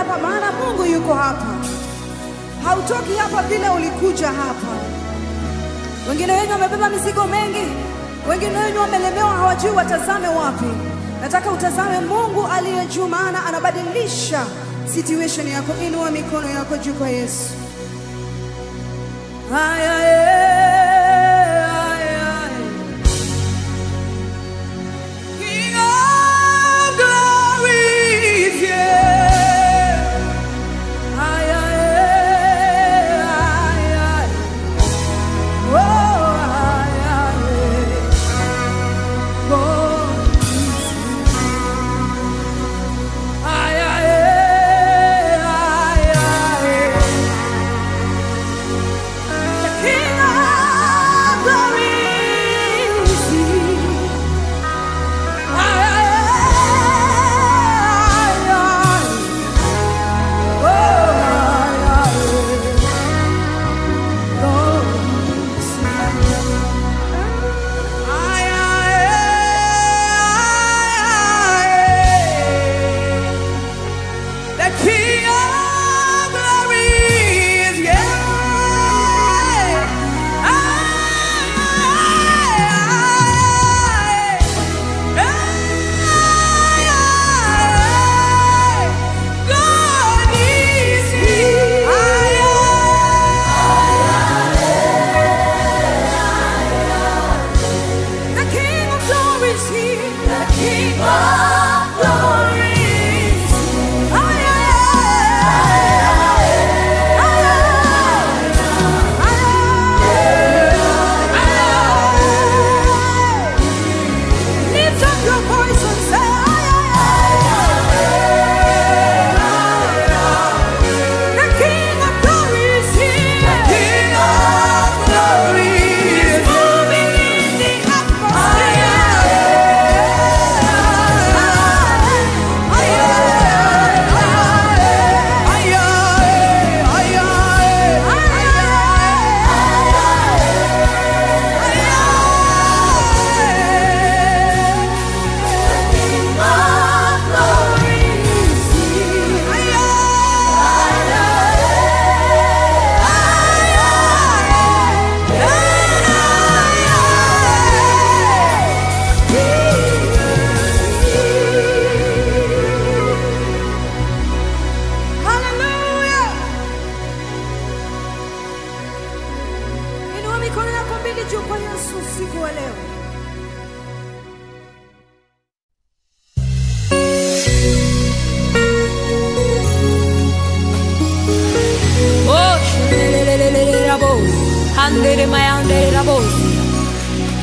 hapa maana Mungu yuko hapa. Hautoki hapa bila ulikuja hapa. Wengine wenu wamebeba mizigo mengi, wengine wenu wamelemewa hawajui watazame wapi. Nataka utazame Mungu aliye juu maana anabadilisha situation yako. Inua mikono yako juu kwa Yesu. King of glory is here.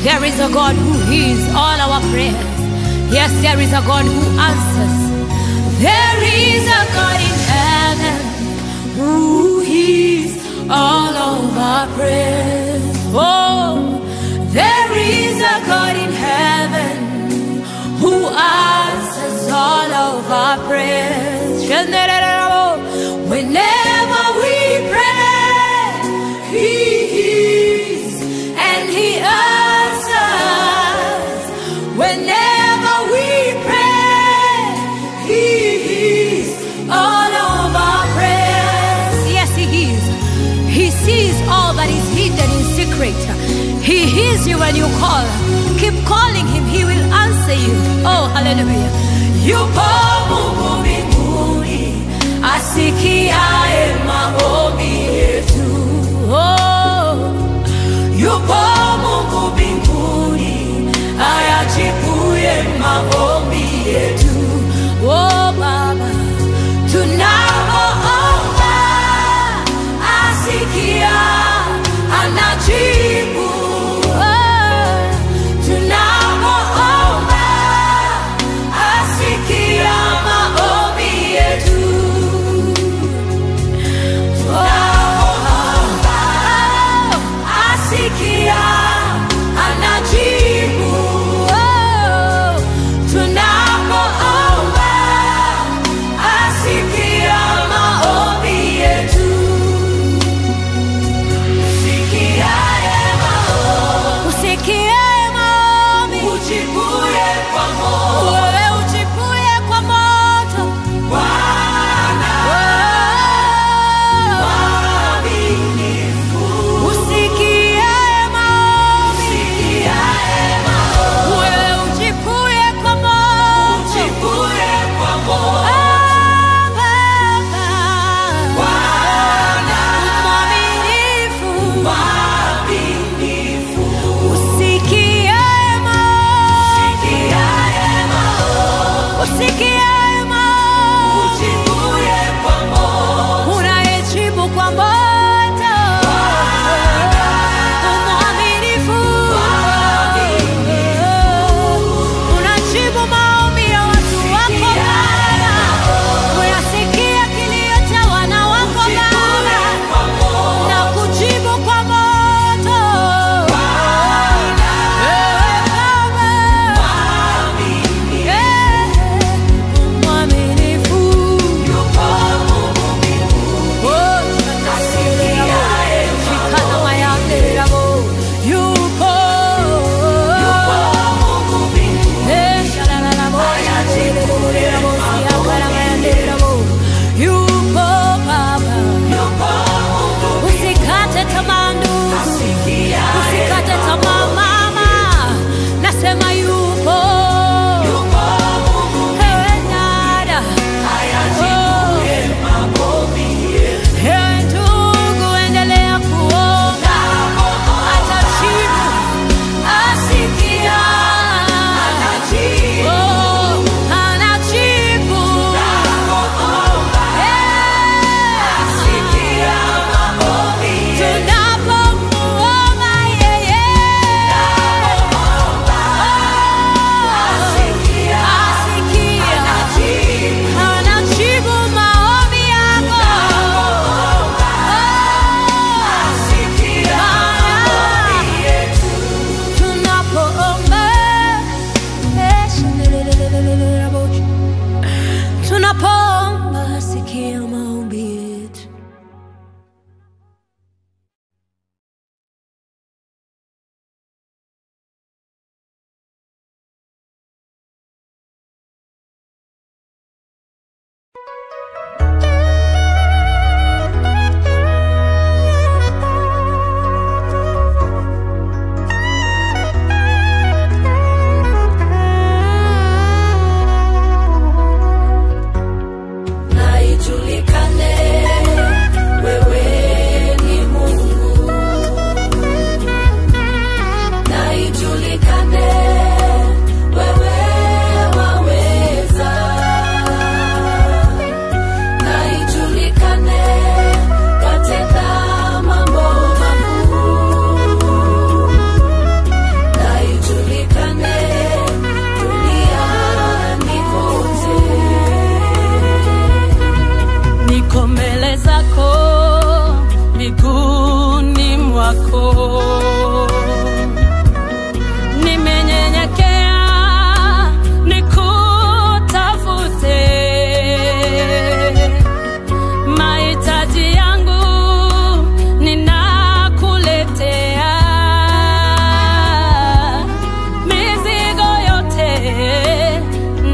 There is a God who hears all our prayers. Yes, there is a God who answers. There is a God in heaven who hears all of our prayers. Oh, there is a God in heaven who answers all of our prayers. Whenever we pray, He hears and He answers. Whenever we pray, He hears all of our prayers. Yes, He hears. He sees all that is hidden in secret. He hears you when you call. Keep calling Him, He will answer you. Oh, hallelujah. Yupo Mungu mbinguni, asikiaye maombi yetu. Oh, yupo Mungu mbinguni, ayajibuye maombi yetu. Oh, Baba, tunapoomba asikia, anajibu. zako miguuni mwako. Nimenyenyekea nikutafute, mahitaji yangu ninakuletea, mizigo yote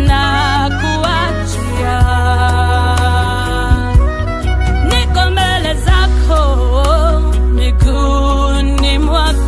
nakuachia. Niko mbele zako miguuni mwako.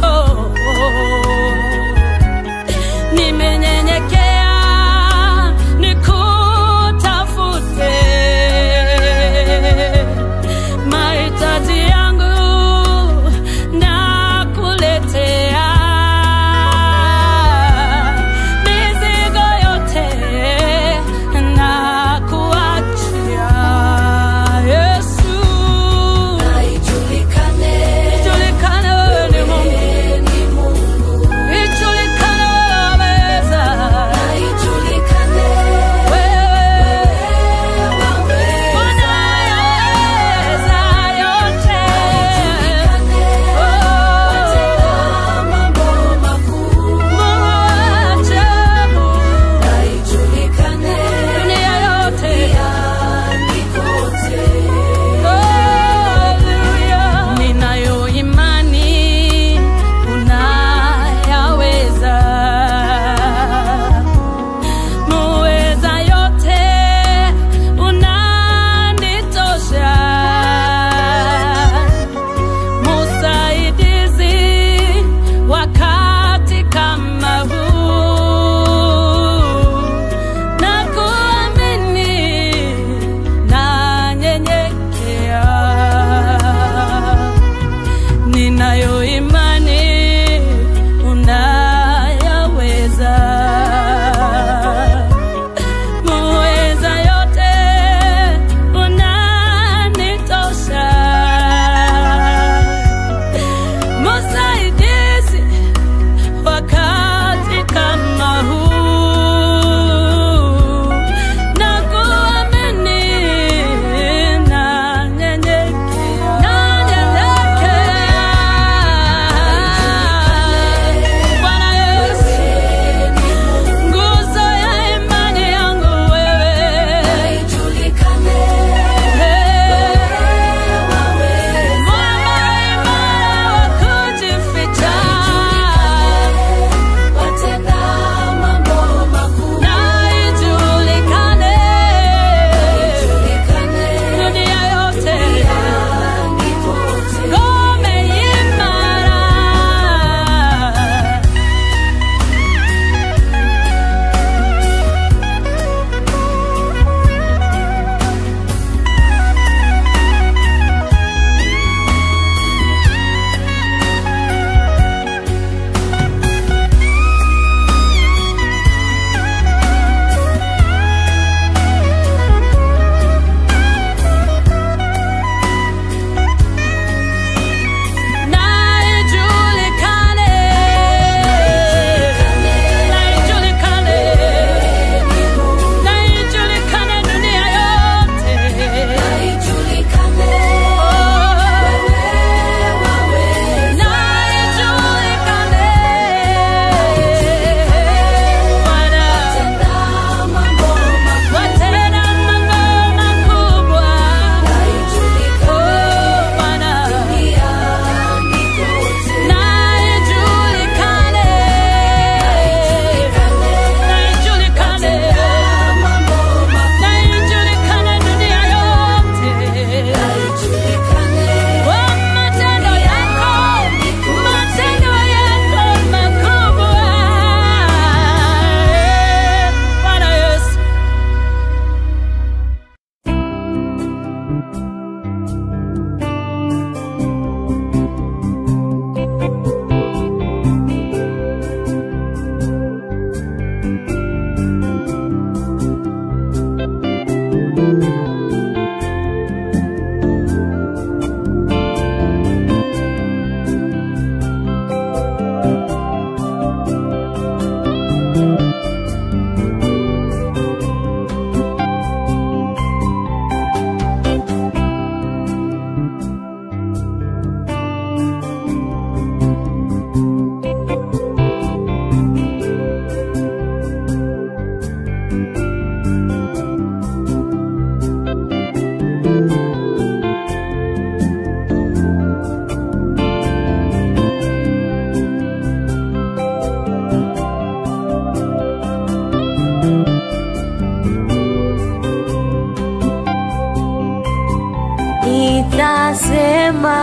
nitasema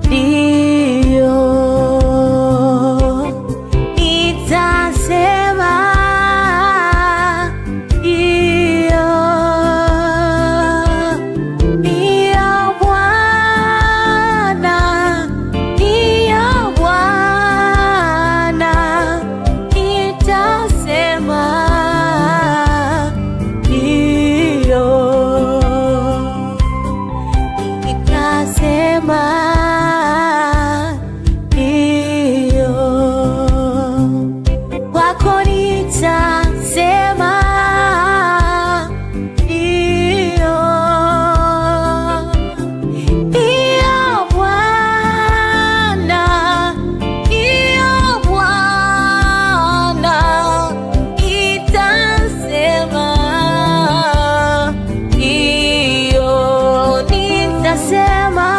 ndio, nitasema ndio, ndio Bwana, ndio Bwana, nitasema ndio, nitasema ndio, kwako nitasema ndio, ndio Bwana, ndio Bwana, nitasema ndio, nitasema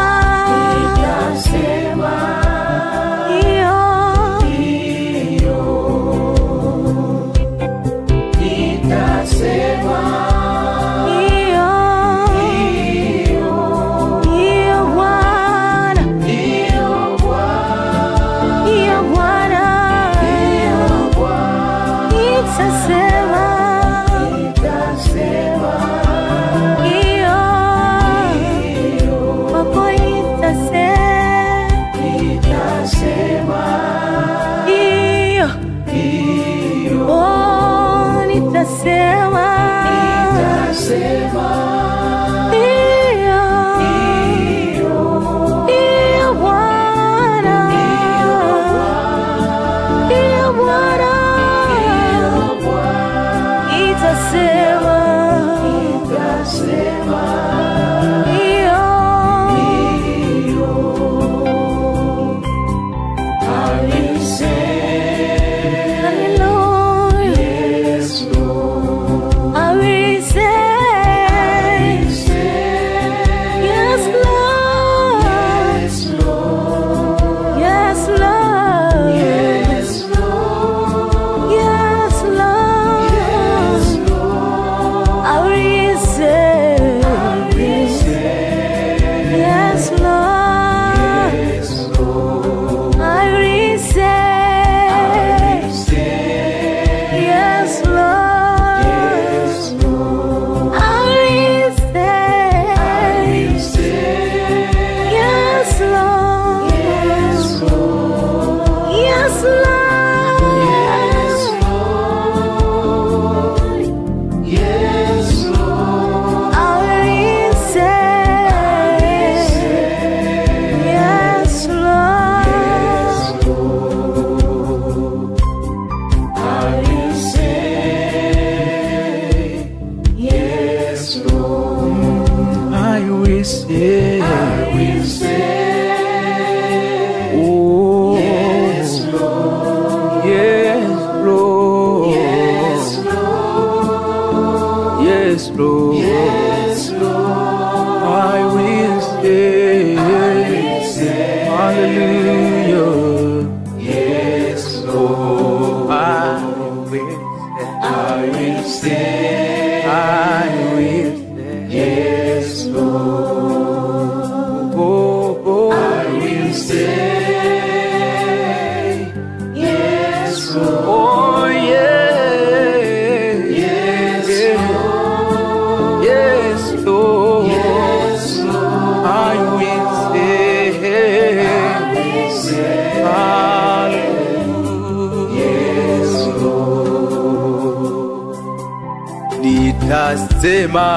nitasema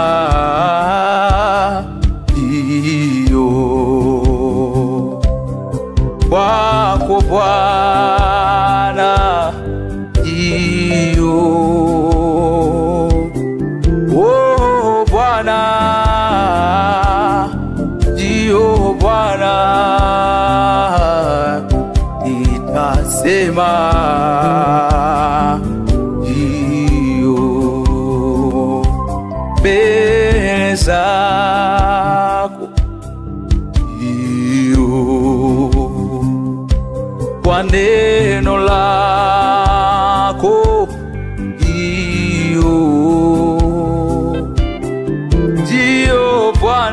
ndio, kwako Bwana ndio, oh Bwana ndio Bwana, nitasema mbele zako ndio, kwa neno lako ndio, ndio Bwana.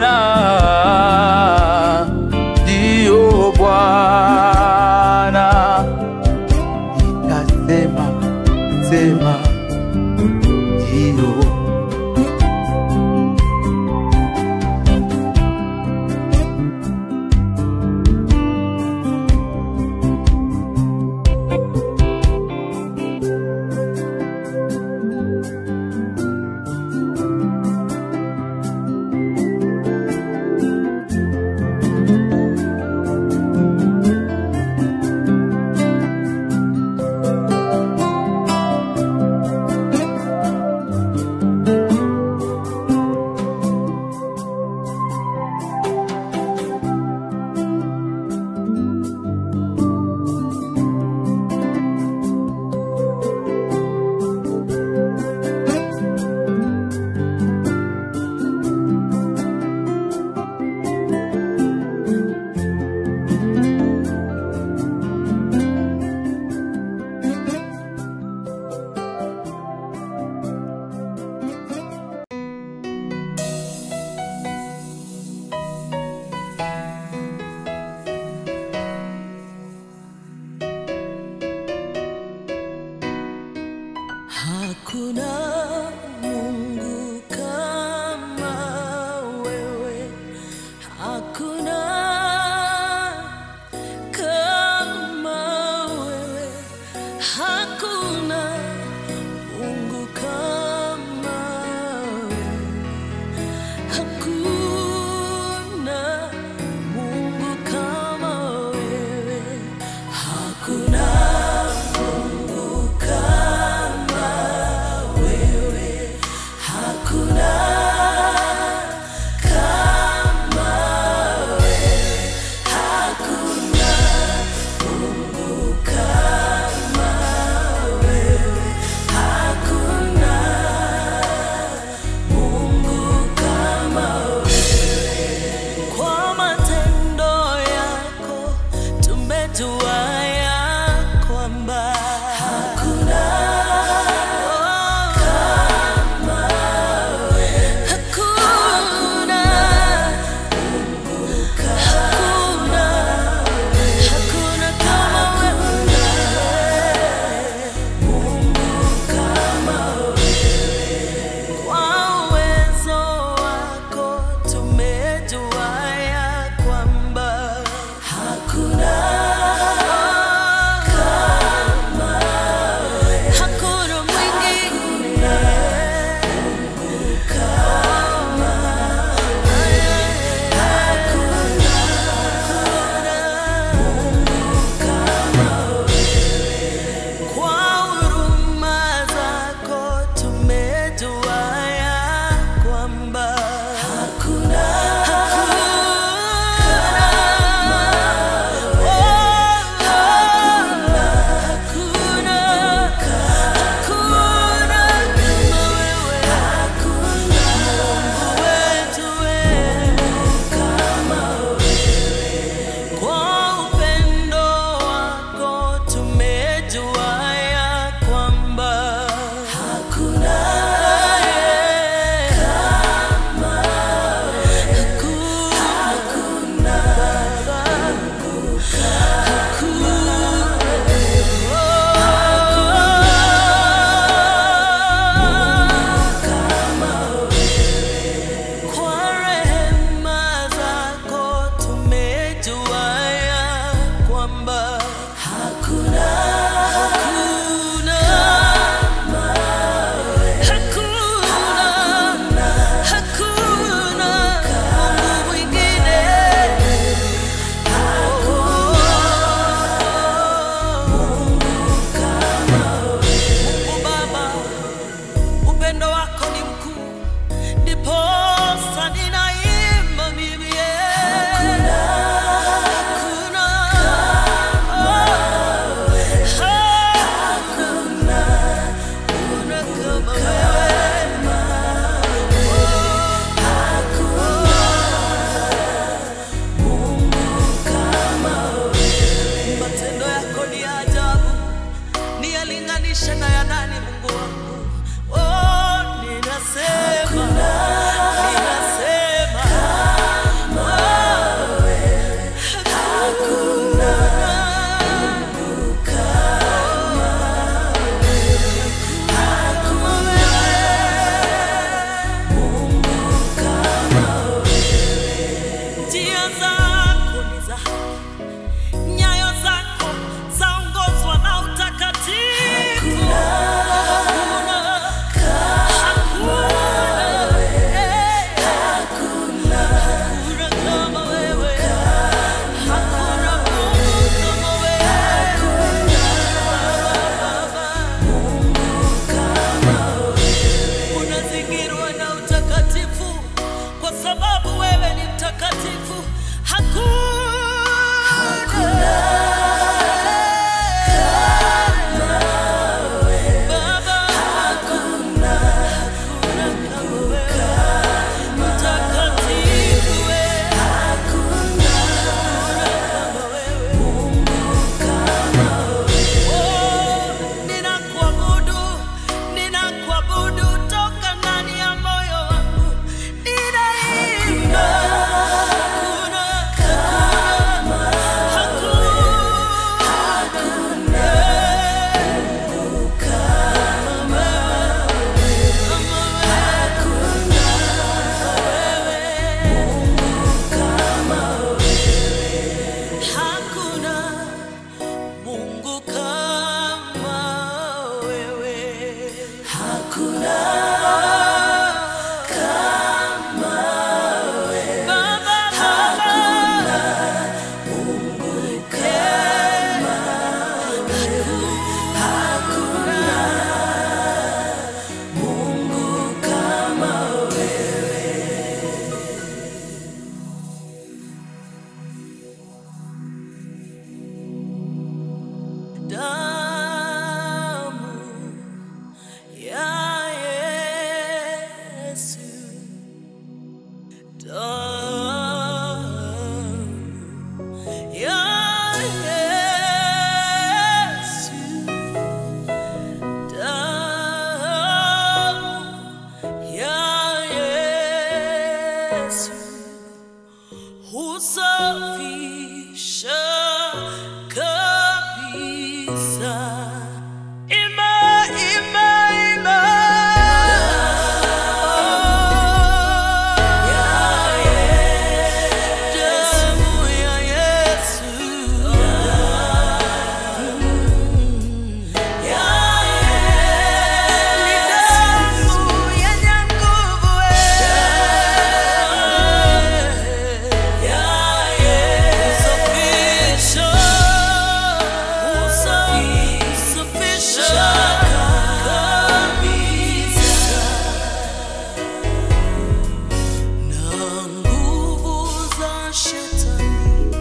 shetani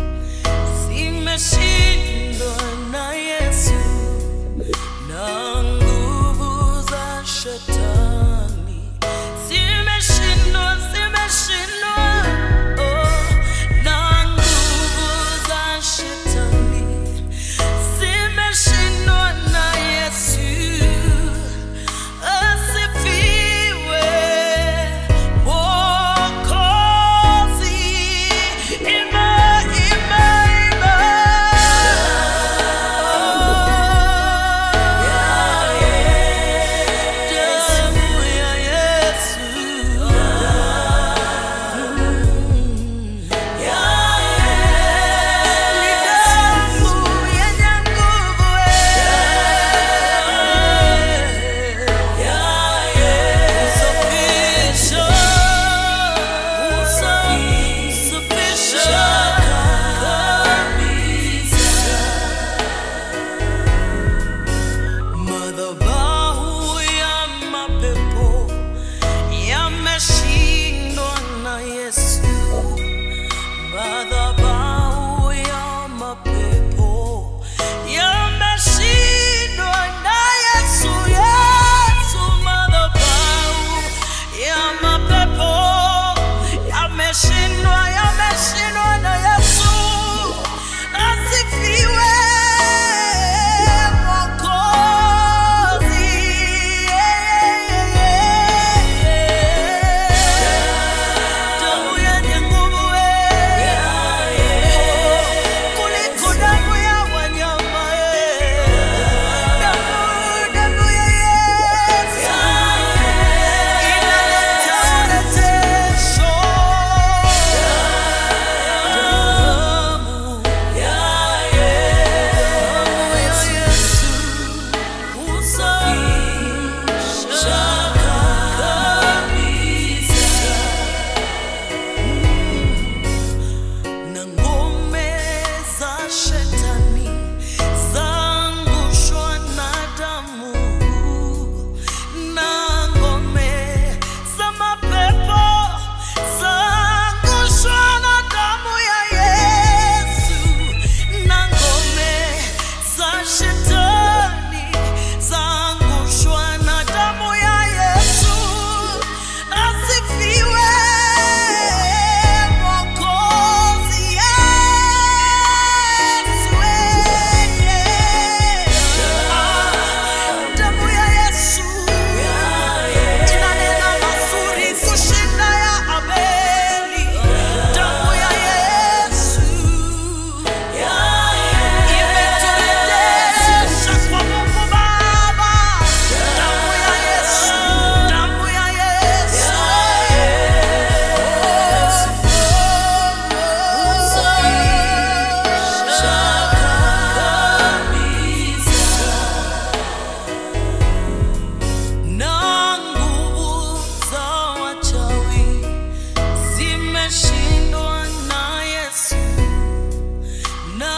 zimeshindwa na Yesu, na nguvu za shetani zimeshindwa, oh, na nguvu za shetani zimeshindwa na Yesu. Asifiwe Mwokozi, ima, ima, ima. Damu ya Yesu, ni damu yenye nguvu, madhabahu ya mapepo yameshindwa na Yesu. Madhabahu ya mapepo yameshindwa na Yesu. Yesu, madhabahu ya mapepo yameshindwa na Yesu. Asifiwe Mwokozi, damu yenye nguvu kuliko damu ya wanyama, damu ya Yesu inaleta urejesho. Damu ya Yesu husafisha kabisa, na ngome za shetani zaangushwa na damu, na ngome za mapepo zaangushwa na damu ya Yesu, na ngome za shetani zaangushwa na damu ya Yesu. Asifiwe Mwokozi Yesu, damu ya Yesu inanena mazuri kushinda ya Abeli. Damu ya Yesu imeturejesha kwa Mungu Baba. Damu ya Yesu, damu ya Yesu husafisha kabisa, na nguvu za wachawi zimeshindwa na Yesu, na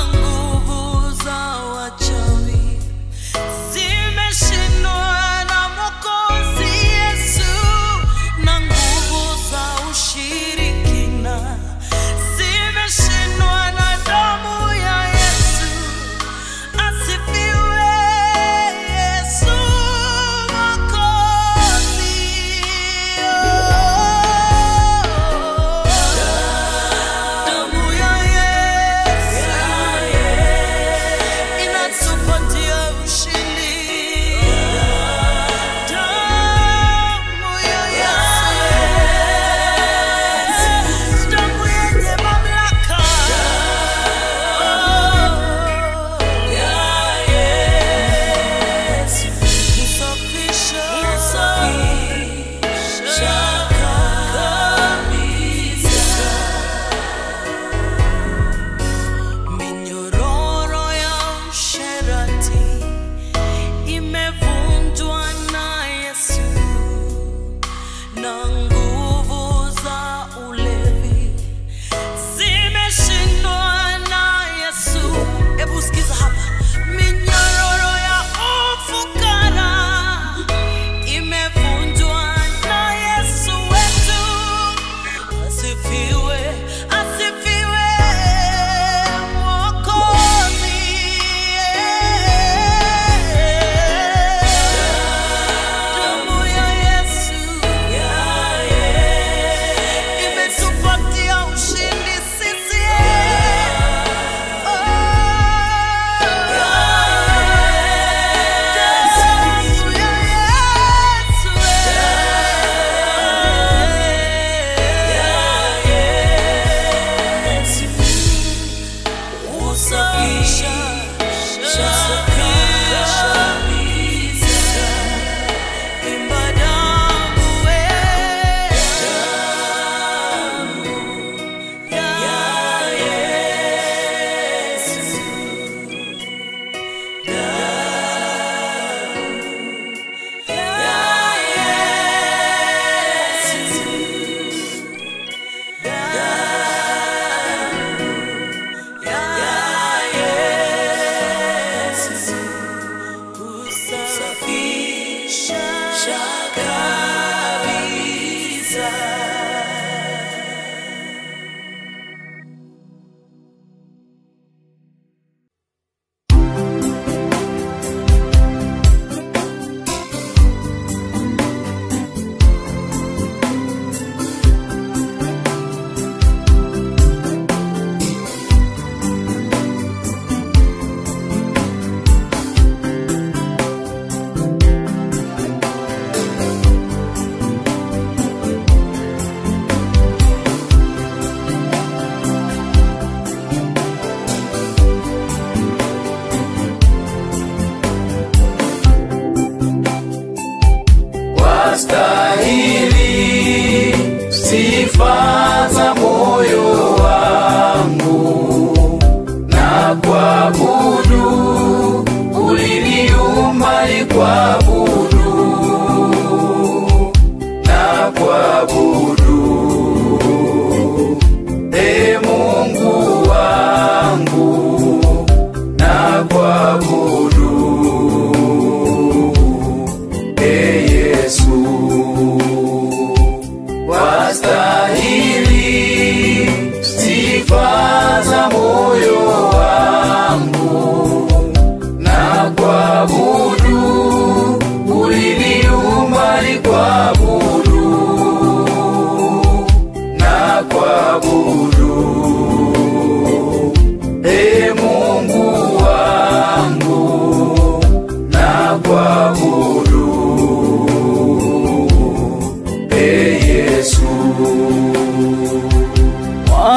nguvu za wachawi zimeshindwa na Mwokozi Yesu, na nguvu za ushirikina zimeshindwa na damu ya Yesu. Asifiwe Yesu Mwokozi, damu ya Yesu inatupatia ushindi. Damu ya Yesu, damu yenye mamlaka. Husafisha kabisa, minyororo ya usherati imevunjwa na Yesu, na nguvu za ulevi zimeshindwa na Yesu. Hebu sikiza hapa, minyororo ya ufukara imevunjwa na Yesu wetu. Asifiwe, asifiwe.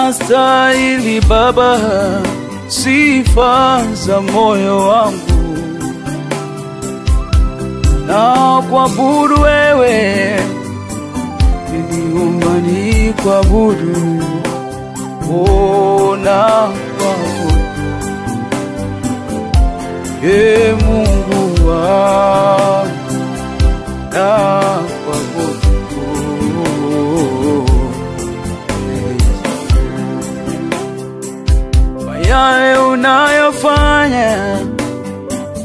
wastahili Baba sifa za moyo wangu, na kuabudu wewe niliomba ni kuabudu, na kuabudu Mungu wangu, na kuabudu yale unayofanya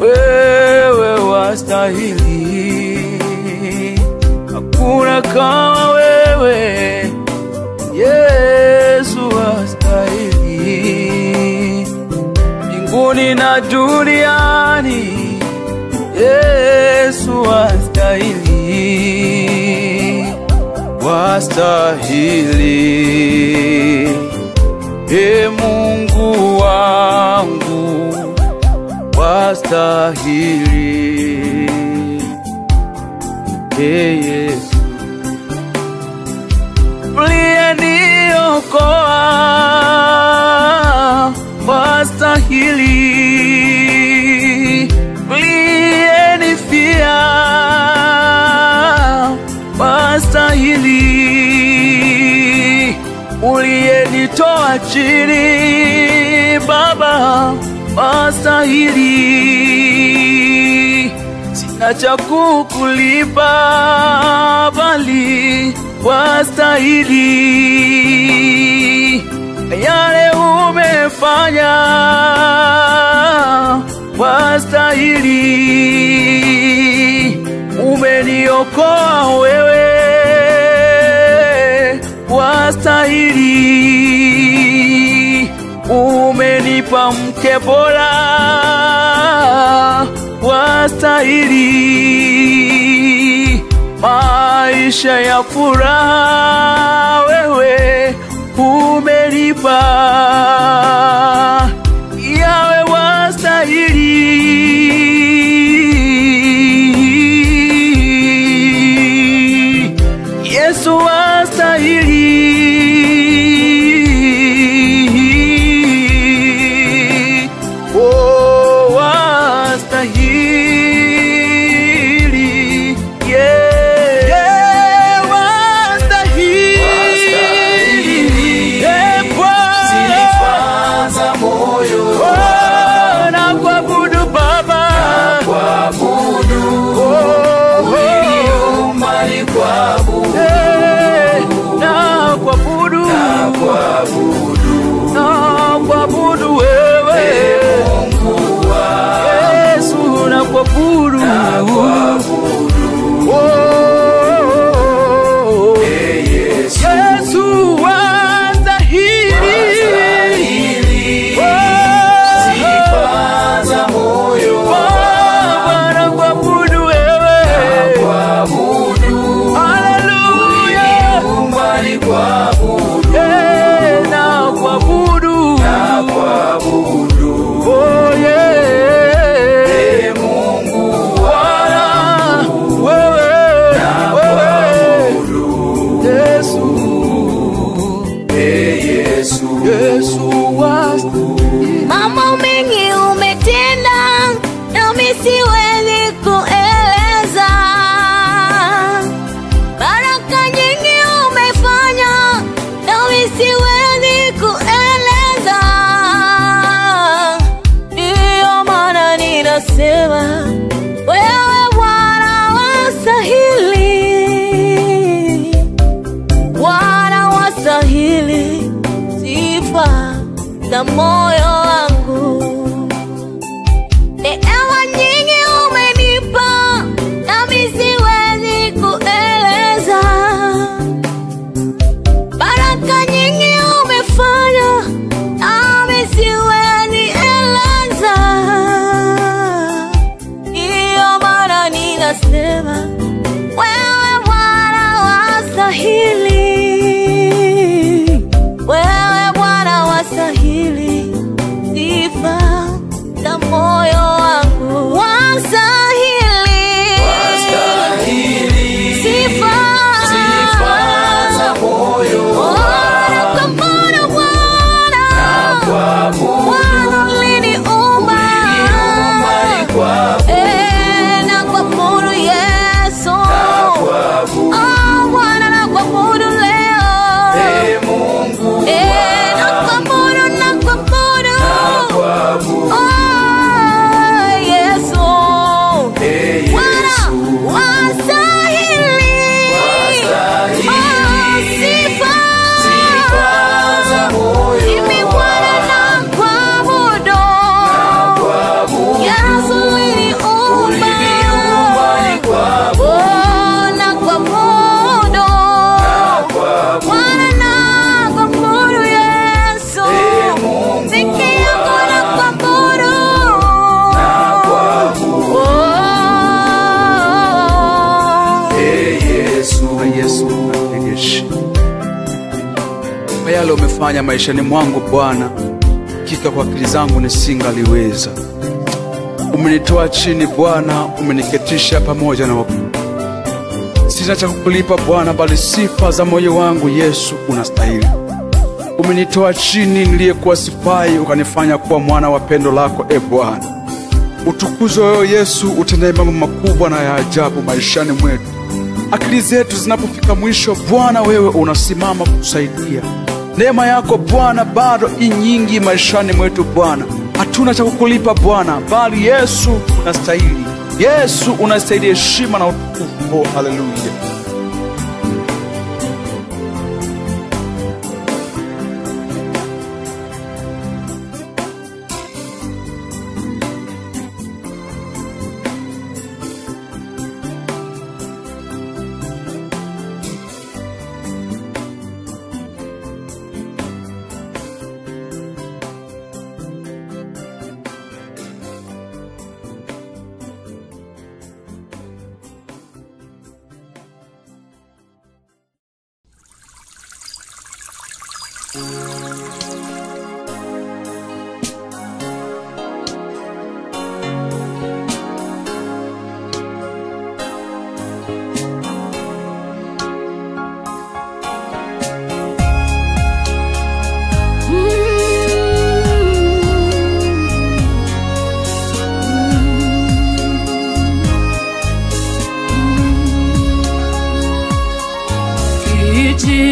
wewe wastahili, hakuna kama wewe Yesu wastahili, mbinguni na duniani Yesu wastahili, wastahili Mungu wangu, wastahili Yesu, uliyeniokoa wastahili, uliyenifia wastahili, uliyenitoa chini Baba wastahili, sina cha kukulipa bali wastahili, yale umefanya wastahili, umeniokoa wewe wastahili, umenipa mke bora wastahili, maisha ya furaha wewe umenipa, yawe wastahili Yesu wastahili, oh wastahili, yeah wastahili, Sifa za moyo oh, na kuabudu Baba, na kuabudu, uliumba ni kuabudu, na kuabudu, na kuabudu, na kuabudu wewe Mungu wangu, Yesu, na kuabudu, na kuabudu Yesu, Yesu wastahili, sifa za moyo Baba, na kuabudu wewe, kuabudu, haleluya, uliumba ni kuabudu, na kuabudu, na kuabudu oh yeah, Mungu Bwana wewe, Yesu, Yesu, Yesu wastahili. Mambo mengi umetenda nami siwezi kueleza, baraka nyingi umefanya nami siwezi kueleza, ndiyo maana ninasema wewe Bwana wastahili, Bwana wastahili sifa za moyo wangu, neema nyingi umenipa nami siwezi kueleza, baraka nyingi umefanya nami siwezi eleza, ndiyo maana ninasema wewe Bwana wastahili, wewe Bwana wastahili kwa yale umefanya maishani mwangu Bwana, hakika kwa akili zangu nisingaliweza. Umenitoa chini Bwana, umeniketisha pamoja na wakuu. Sina cha kukulipa Bwana, bali sifa za moyo wangu Yesu unastahili. Umenitoa chini niliyekuwa sifai, ukanifanya kuwa mwana wa pendo lako Bwana. Utukuzwe wewe Yesu, utendee mambo makubwa na ya ajabu maishani mwetu. Akili zetu zinapofika mwisho Bwana, wewe unasimama kutusaidia. Neema yako Bwana bado nyingi maishani mwetu Bwana. Hatuna cha kukulipa Bwana, bali Yesu unastahili. Yesu unastahili heshima na utukufu. Oh, haleluya.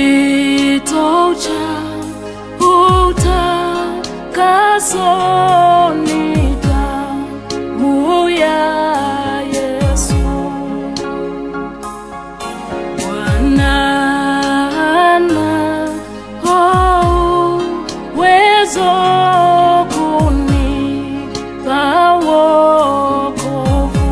Kijito cha utakaso ni damu ya Yesu. Bwana uwezo kunipa wokovu.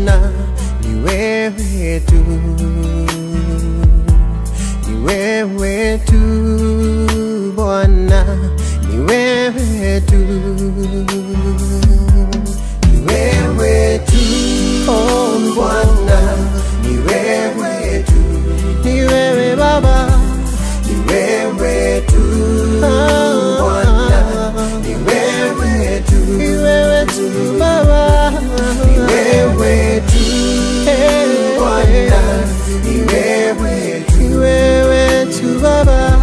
Bwana, ni wewe tu, ni wewe tu Bwana, ni wewe tu, ni wewe tu, oh Bwana, ni wewe tu, ni wewe Baba, ni wewe tu, Bwana, ni wewe tu, ni wewe tu Baba, ni wewe tu, Bwana, ni wewe tu, ni wewe tu Baba,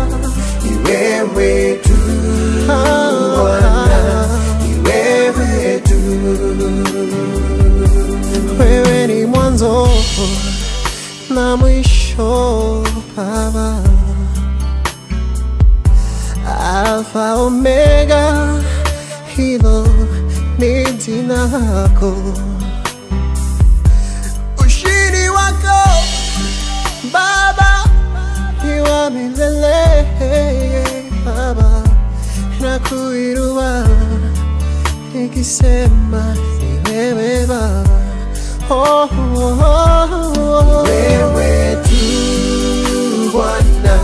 ni wewe tu, Bwana, ni wewe tu. Wewe ni mwanzo na mwisho Baba, Alfa Omega, hilo ni jina lako. Ushindi wako Baba ni wa milele Baba, nakuinua nikisema ni wewe Baba, oh, oh, oh. Wewe tu Bwana,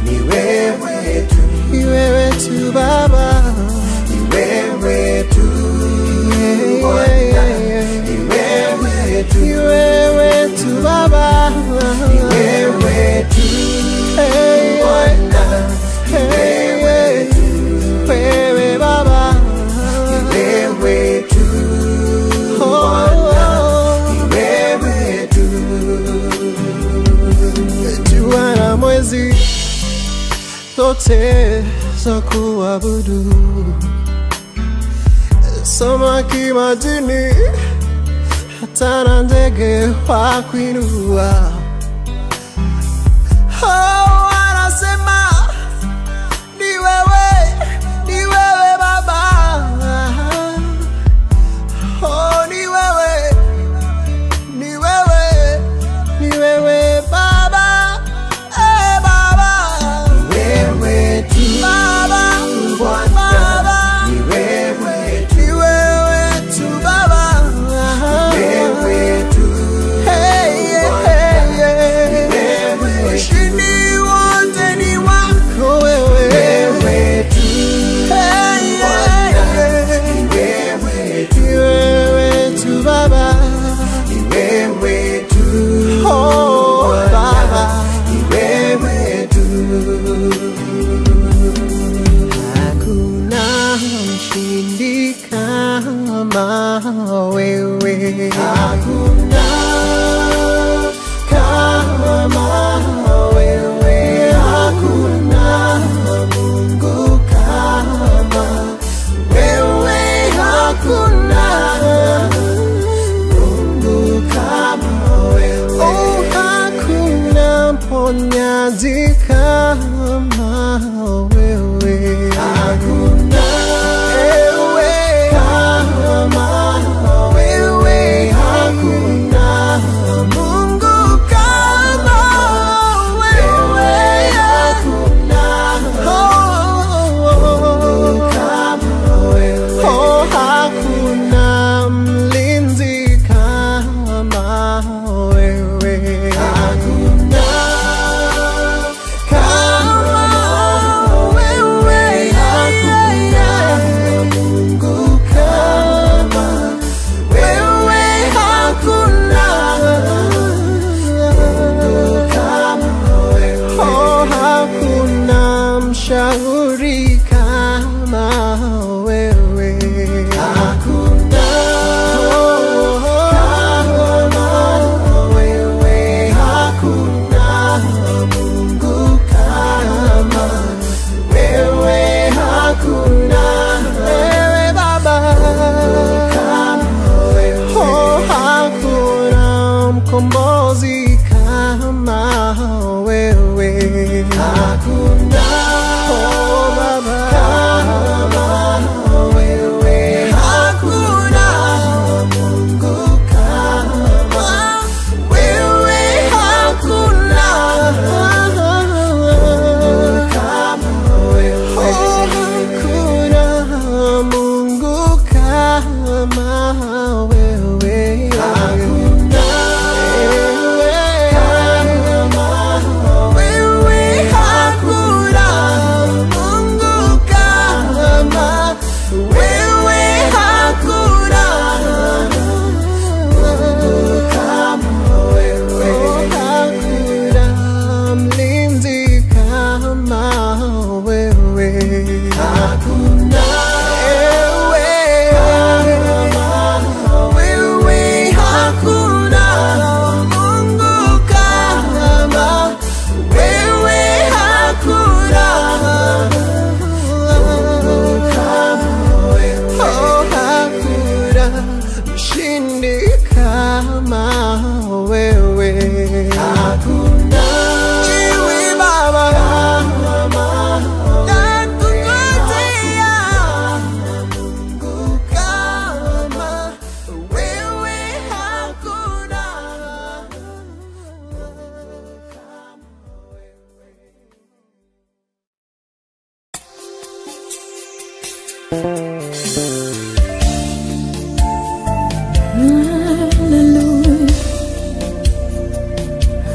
ni wewe tu, ni wewe tu Baba, ni wewe tu Bwana, ni wewe tu, ni wewe tu Baba, ni wewe tu Bwana, ni wewe tu, wewe Baba, ni wewe tu Bwana, ni wewe tu. Jua na mwezi zote za kuabudu, samaki majini hata na ndege wa kuinua, oh, wanasema ni wewe, ni wewe Baba, oh, ni wewe, ni wewe, ni wewe Baba, Baba, wewe tu Baba, Baba, ni wewe tu, ni wewe tu Baba, wewe tu, hey, hey, hey, ushindi wote ni wako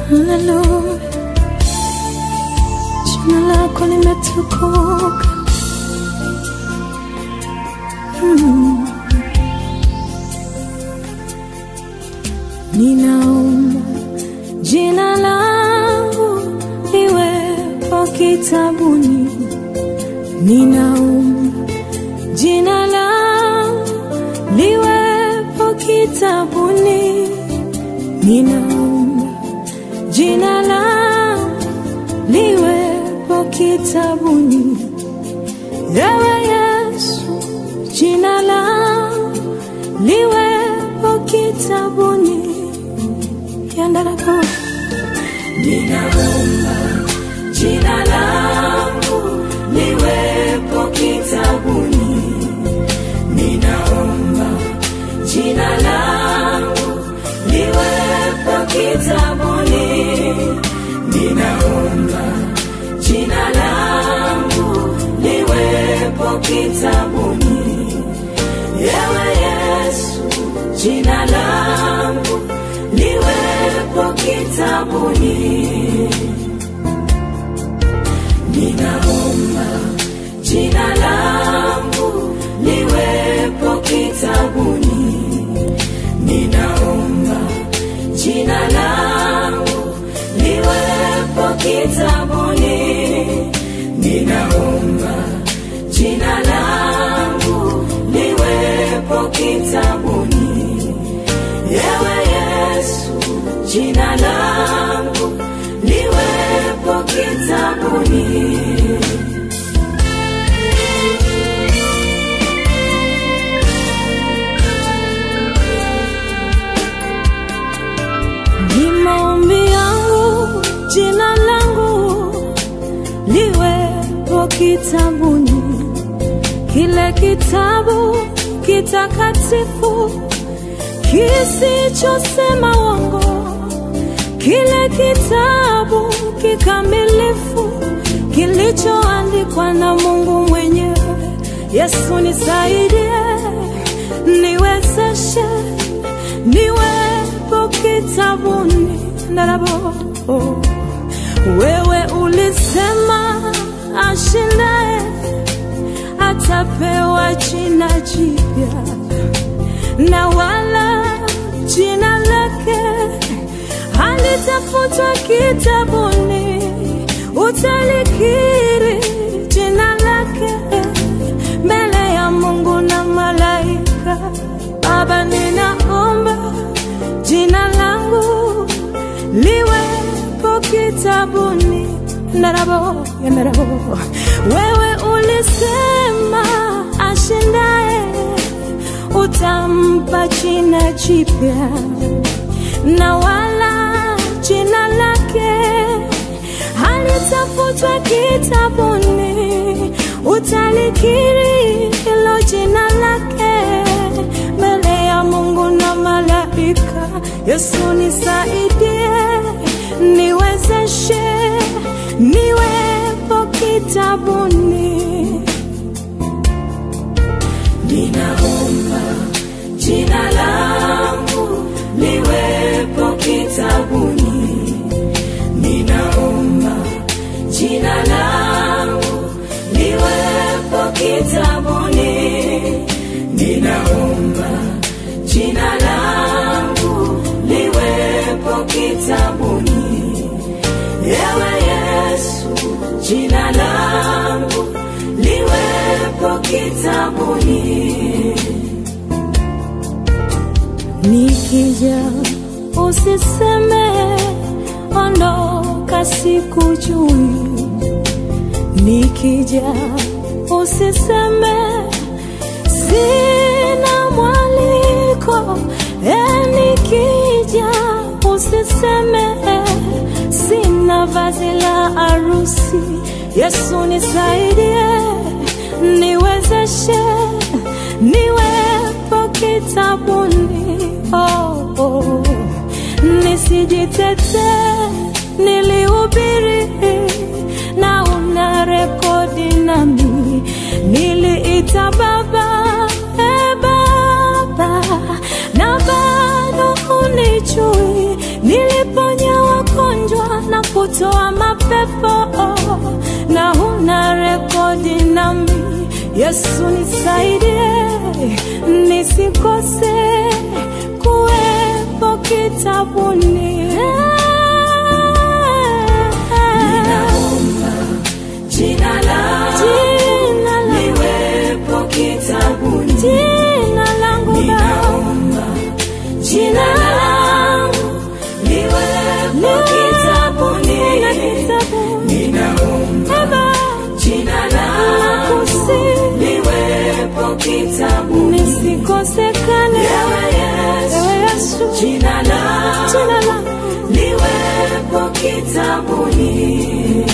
Hallelujah. Jina lako limetukuka. Ninaomba jina langu liwepo kitabuni. Ninaomba jina langu liwepo kitabuni. Ninaomba jina langu liwepo kitabuni. Ewe Yesu, jina langu liwepo kitabuni. Yandarako. Ninaomba jina langu liwepo kitabuni. Ninaomba jina langu liwepo kitabuni. Ninaomba jina langu liwepo kitabuni. Ewe Yesu, jina langu liwepo kitabuni. Ninaomba jina langu liwepo kitabuni. Ninaomba jina langu liwepo kitabuni. Ninaomba jina langu liwepo kitabuni. Ewe Yesu, jina langu liwepo kitabuni. Ni maombi yangu jina langu liwepo kitabuni. Kile kitabu kitakatifu kisichosema uongo, kile kitabu kikamilifu kilichoandikwa na Mungu mwenyewe. Yesu nisaidie, niwezeshe, niwepo kitabuni. Ndarabo, wewe ulisema ashindaye atapewa jina jipya, na wala jina lake halitafutwa kitabuni. Utalikiri jina lake mbele ya Mungu na malaika. Baba, ninaomba jina langu liwepo kitabuni. Ndarabo, ndarabo. Wewe ulisema ashindaye utampa jina jipya, na wala jina lake halitafutwa kitabuni. Utalikiri hilo jina lake mbele ya Mungu na malaika. Yesu nisaidie, niwezeshe, niwepo kitabuni. Ninaomba jina langu liwepo kitabuni. Ninaomba jina langu liwepo kitabuni. Ninaomba jina langu liwepo kitabuni. Ewe Yesu, jina langu liwepo kitabuni. Nikija usiseme ondoka sikujui. Nikija usiseme sina mwaliko. Nikija usiseme sina vazi la harusi. Yesu nisaidie, niwezeshe, niwepo kitabuni. Nisijitete, nilihubiri na una rekodi nami. Niliita Baba, Baba, na bado unijui. Niliponya wagonjwa kutoa mapepo na huna rekodi nami. Yesu nisaidie nisikose kuwepo kitabuni. Ninaomba jina langu liwepo kitabuni. Jina langu ninaomba jina langu liwepo kitabuni. Ninaomba jina langu liwepo kitabuni. Nisikosekane ewe Yesu, jina langu liwepo kitabuni.